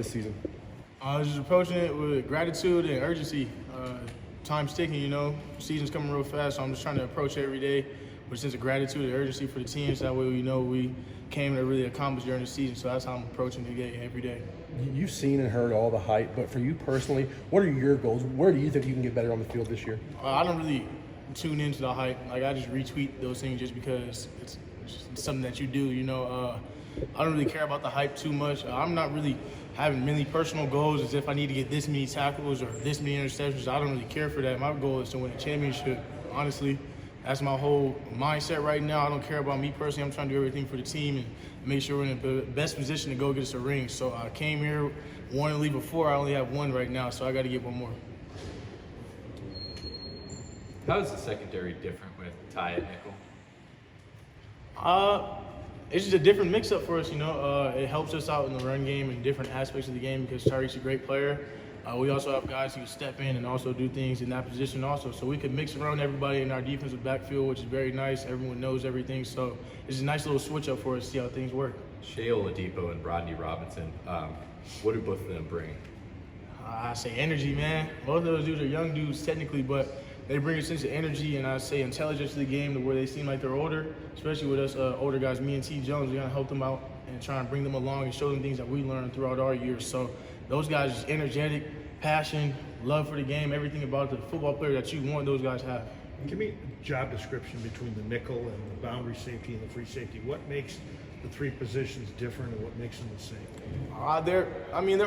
this season? I was just approaching it with gratitude and urgency. Time's ticking, season's coming real fast, so I'm just trying to approach it every day with a sense of gratitude and urgency for the teams. That way we know we came to really accomplish during the season, so that's how I'm approaching the game every day. You've seen and heard all the hype, but for you personally, what are your goals? Where do you think you can get better on the field this year? I don't really tune into the hype. I just retweet those things just because it's something that you do, I don't really care about the hype too much. I'm not really having many personal goals as if I need to get this many tackles or this many interceptions. I don't really care for that. My goal is to win a championship, honestly. That's my whole mindset right now. I don't care about me personally. I'm trying to do everything for the team and make sure we're in the best position to go get us a ring. So I came here, wanted to leave before. I only have one right now, so I got to get one more. How is the secondary different with Ty at nickel? It's just a different mix-up for us, It helps us out in the run game and different aspects of the game because Tyreek's a great player. We also have guys who step in and also do things in that position also. So we could mix around everybody in our defensive backfield, which is very nice. Everyone knows everything. So it's a nice little switch-up for us to see how things work. Shea Oladipo and Rodney Robinson, what do both of them bring? I say energy, man. Both of those dudes are young dudes technically, but they bring a sense of energy and I say intelligence to the game to where they seem like they're older, especially with us older guys. Me and T. Jones, we're going to help them out and try and bring them along and show them things that we learned throughout our years. So those guys are energetic, passion, love for the game, everything about the football player that you want those guys have. Give me a job description between the nickel and the boundary safety and the free safety. What makes the three positions different and what makes them the same? They're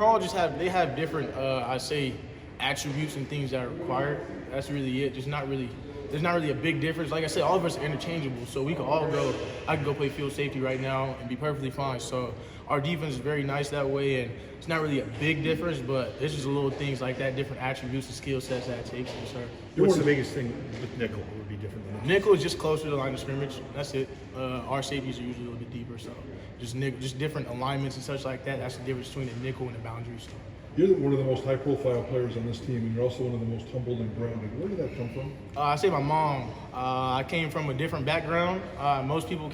all they have different, attributes and things that are required. That's really it. There's not really a big difference. Like I said, all of us are interchangeable, so we can all go. I can go play field safety right now and be perfectly fine. So our defense is very nice that way, and it's not really a big difference, but it's just little things like that, different attributes and skill sets that it takes. What's the biggest thing with nickel that would be different than Nickel is just closer to the line of scrimmage. That's it. Our safeties are usually a little bit deeper, so just different alignments and such like that. That's the difference between the nickel and the boundaries. You're one of the most high-profile players on this team, and you're also one of the most humble and grounded. Where did that come from? I say my mom. I came from a different background. Most people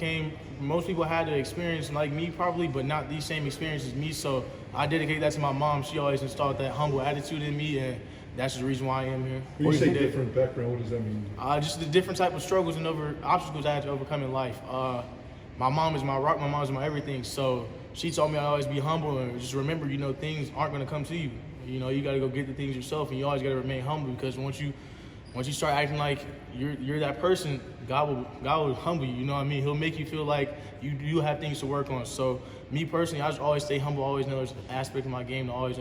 had the experience like me probably, but not the same experience as me. So I dedicate that to my mom. She always installed that humble attitude in me, and that's the reason why I am here. When you say different background, what does that mean? Just the different type of struggles and obstacles I had to overcome in life. My mom is my rock. My mom is my everything. So she told me I always be humble and just remember, things aren't going to come to you. You got to go get the things yourself, and you always got to remain humble because once you start acting like you're that person, God will humble you. You know what I mean? He'll make you feel like you have things to work on. So me personally, I just always stay humble. Always know there's an aspect of my game to always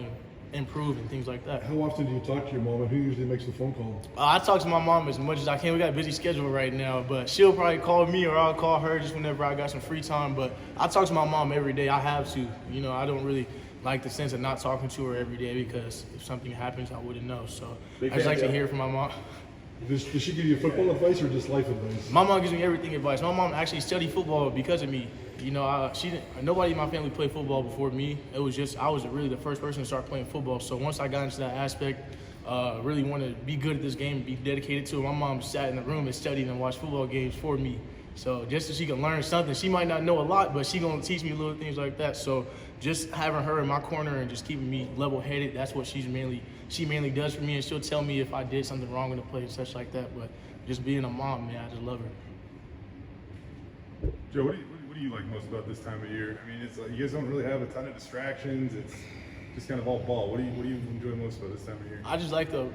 improve and things like that. How often do you talk to your mom, and who usually makes the phone call? I talk to my mom as much as I can. We got a busy schedule right now, but she'll probably call me or I'll call her just whenever I got some free time. But I talk to my mom every day. I have to. I don't really like the sense of not talking to her every day because if something happens, I wouldn't know. So I just like to hear from my mom. Does she give you football advice or just life advice? My mom gives me everything advice. My mom actually studied football because of me. Nobody in my family played football before me. It was just I was really the first person to start playing football. So once I got into that aspect, really wanted to be good at this game and be dedicated to it. My mom sat in the room and studied and watched football games for me. So just so she can learn something, she might not know a lot, but she gonna teach me little things like that. So just having her in my corner and just keeping me level-headed, that's what she mainly does for me. And she'll tell me if I did something wrong in the play and such like that. But just being a mom, man, I just love her. Joe, what do you like most about this time of year? I mean, it's like you guys don't really have a ton of distractions. It's just kind of all ball. What do you enjoy most about this time of year? I just like the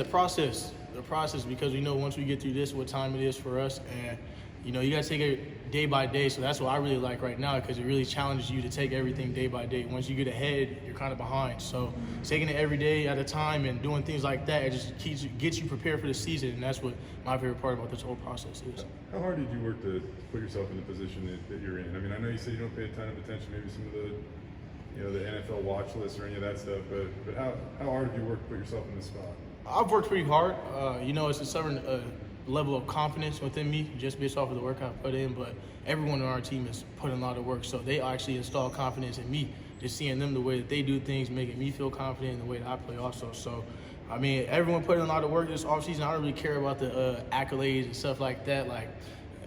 process. The process because once we get through this, what time it is for us, and you got to take it day by day. So that's what I really like right now because it really challenges you to take everything day by day. Once you get ahead, you're kind of behind. So taking it every day at a time and doing things like that, it just gets you prepared for the season, and that's what my favorite part about this whole process is. How hard did you work to put yourself in the position that you're in? I mean, I know you said you don't pay a ton of attention, maybe some of the NFL watch lists or any of that stuff, but how hard have you worked to put yourself in this spot? I've worked pretty hard. It's a certain level of confidence within me just based off of the work I've put in, but everyone on our team has put in a lot of work, so they actually install confidence in me. Just seeing them the way that they do things, making me feel confident in the way that I play also. So, everyone put in a lot of work this offseason. I don't really care about the accolades and stuff like that. Like,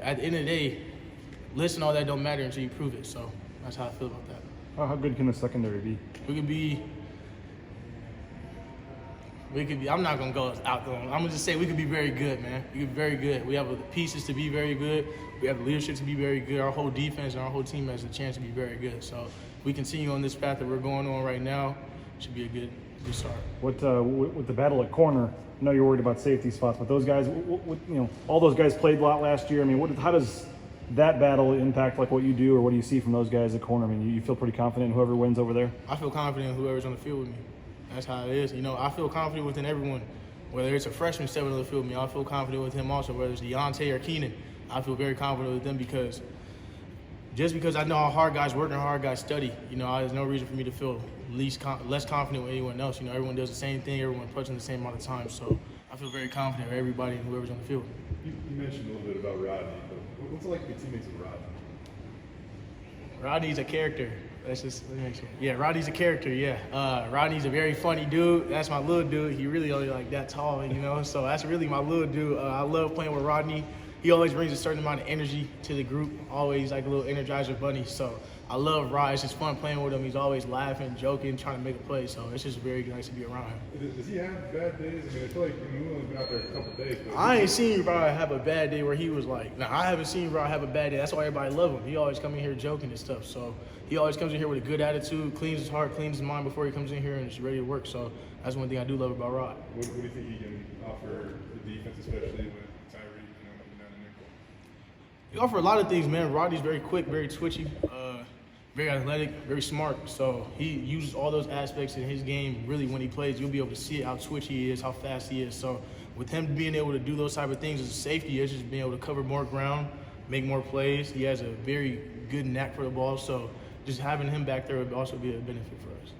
at the end of the day, list and all that don't matter until you prove it. So that's how I feel about that. How good can the secondary be? We could be. I'm not gonna go out there. I'm gonna just say we could be very good, man. We could be very good. We have the pieces to be very good. We have the leadership to be very good. Our whole defense and our whole team has a chance to be very good. So if we continue on this path that we're going on right now, it should be a good start. With the battle at corner, I know you're worried about safety spots, but those guys, all those guys played a lot last year. I mean, how does that battle impact like what you do, or what do you see from those guys at corner? I mean, you feel pretty confident in whoever wins over there? I feel confident in whoever's on the field with me. That's how it is. I feel confident within everyone. Whether it's a freshman stepping on the field with me, I feel confident with him also. Whether it's Deontay or Keenan, I feel very confident with them because I know how hard guys work and how hard guys study. There's no reason for me to feel less confident with anyone else. Everyone does the same thing. Everyone punches the same amount of time. So I feel very confident with everybody and whoever's on the field. You mentioned a little bit about Rodney, but what's it like to be teammates with Rodney? Rodney's a character. Let me make sure. Yeah, Rodney's a character, yeah. Rodney's a very funny dude. That's my little dude. He really only like that tall, so that's really my little dude. I love playing with Rodney. He always brings a certain amount of energy to the group, always like a little Energizer bunny. So I love Rod. It's just fun playing with him. He's always laughing, joking, trying to make a play. So it's just very nice to be around him. Does he have bad days? I mean, I feel like we've only been out there a couple of days. But I ain't seen Rod have a bad day where he was like, I haven't seen Rod have a bad day. That's why everybody love him. He always come in here joking and stuff. So he always comes in here with a good attitude, cleans his heart, cleans his mind before he comes in here and is ready to work. So that's one thing I do love about Rod. What do you think he can offer the defense, especially with Tyree, coming down the nickel? He offers a lot of things, man. Rodney's very quick, very twitchy, very athletic, very smart. So he uses all those aspects in his game. Really, when he plays, you'll be able to see how twitchy he is, how fast he is. So with him being able to do those type of things as a safety, it's just being able to cover more ground, make more plays. He has a very good knack for the ball. So just having him back there would also be a benefit for us.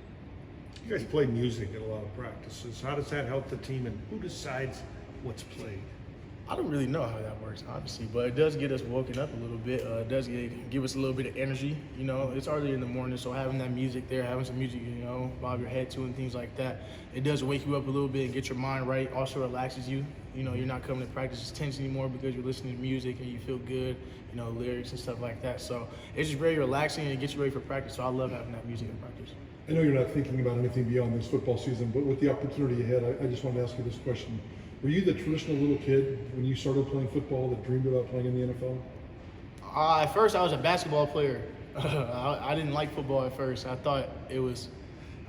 You guys play music at a lot of practices. How does that help the team, and who decides what's played? I don't really know how that works, obviously, but it does get us woken up a little bit. It does give us a little bit of energy. It's early in the morning, so having that music there, having some music, bob your head to and things like that, it does wake you up a little bit and get your mind right. Also relaxes you. You're not coming to practice as tense anymore because you're listening to music and you feel good, lyrics and stuff like that. So it's just very relaxing and it gets you ready for practice. So I love having that music in practice. I know you're not thinking about anything beyond this football season, but with the opportunity ahead, I just wanted to ask you this question. Were you the traditional little kid when you started playing football that dreamed about playing in the NFL? At first, I was a basketball player. I didn't like football at first. I thought it was,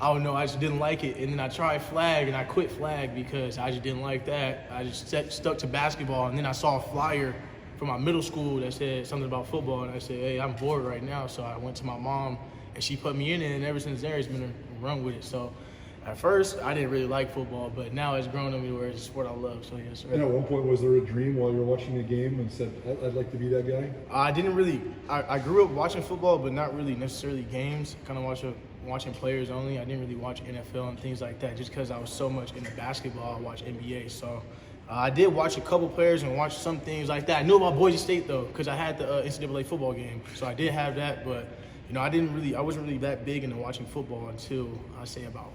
I don't know, I just didn't like it. And then I tried flag, and I quit flag because I just didn't like that. I just stuck to basketball, and then I saw a flyer from my middle school that said something about football, and I said, hey, I'm bored right now. So I went to my mom, and she put me in it, and ever since there, it's been a run with it. So at first, I didn't really like football, but now it's grown on me where it's a sport I love. So yes, sir. And at one point, was there a dream while you were watching a game and said, I'd like to be that guy? I didn't really. I grew up watching football, but not really necessarily games. Kind of watching players only. I didn't really watch NFL and things like that just because I was so much into basketball. I watched NBA, so I did watch a couple players and watch some things like that. I knew about Boise State though because I had the NCAA football game, so I did have that. But I wasn't really that big into watching football until I say about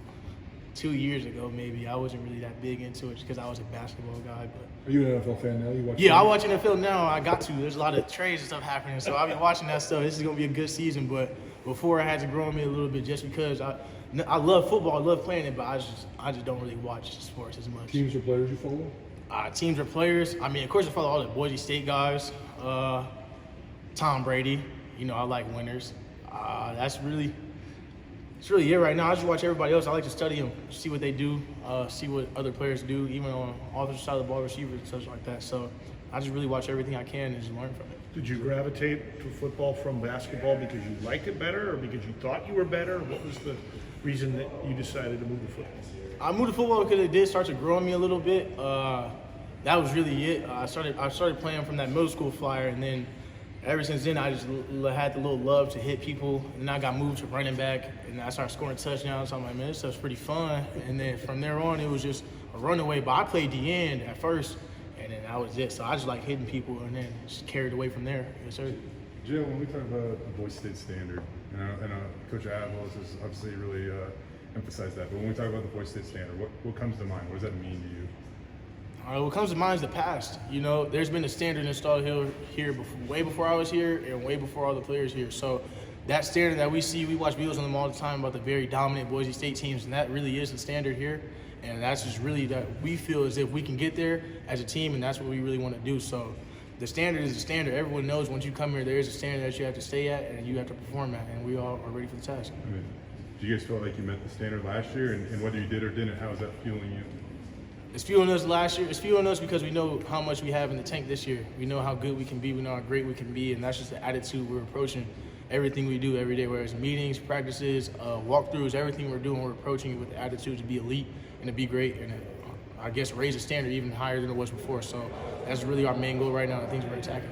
2 years ago, maybe. I wasn't really that big into it just because I was a basketball guy. But Are you an NFL fan now? You watch? Yeah, I watch NFL now. I got to. There's a lot of trades and stuff happening, so I'll be watching that stuff. This is gonna be a good season, but before I had to grow on me a little bit just because I love football, I love playing it, but I just don't really watch sports as much. Teams or players you follow? Teams or players. I mean, of course, I follow all the Boise State guys. Tom Brady. I like winners. It's really it right now. I just watch everybody else. I like to study them, see what they do, see what other players do, even on the offensive side of the ball, receivers and such like that. So I just really watch everything I can and just learn from it. Did you gravitate to football from basketball because you liked it better or because you thought you were better? What was the reason that you decided to move to football? I moved to football because it did start to grow on me a little bit. That was really it. I started playing from that middle school flyer, and then ever since then, I just had the little love to hit people, and I got moved to running back, and I started scoring touchdowns. So I'm like, man, this stuff's pretty fun. And then from there on, it was just a runaway. But I played the end at first, and then that was it. So I just like hitting people, and then just carried away from there. Yes, sir. Jill, when we talk about the Boise State standard, and Coach Adwell has obviously really emphasized that, but when we talk about the Boise State standard, what comes to mind? What does that mean to you? What comes to mind is the past. There's been a standard installed here way before I was here and way before all the players here. So that standard that we see, we watch videos on them all the time about the very dominant Boise State teams, and that really is the standard here. And that's just really that we feel as if we can get there as a team, and that's what we really want to do. So the standard is the standard. Everyone knows once you come here, there is a standard that you have to stay at and you have to perform at, and we all are ready for the task. I mean, do you guys feel like you met the standard last year, and whether you did or didn't, how is that fueling you? It's fueling us last year. It's fueling us because we know how much we have in the tank this year. We know how good we can be. We know how great we can be, and that's just the attitude we're approaching everything we do every day, whether it's meetings, practices, walkthroughs, everything we're doing, we're approaching it with the attitude to be elite and to be great, and I guess raise the standard even higher than it was before. So that's really our main goal right now, the things we're attacking.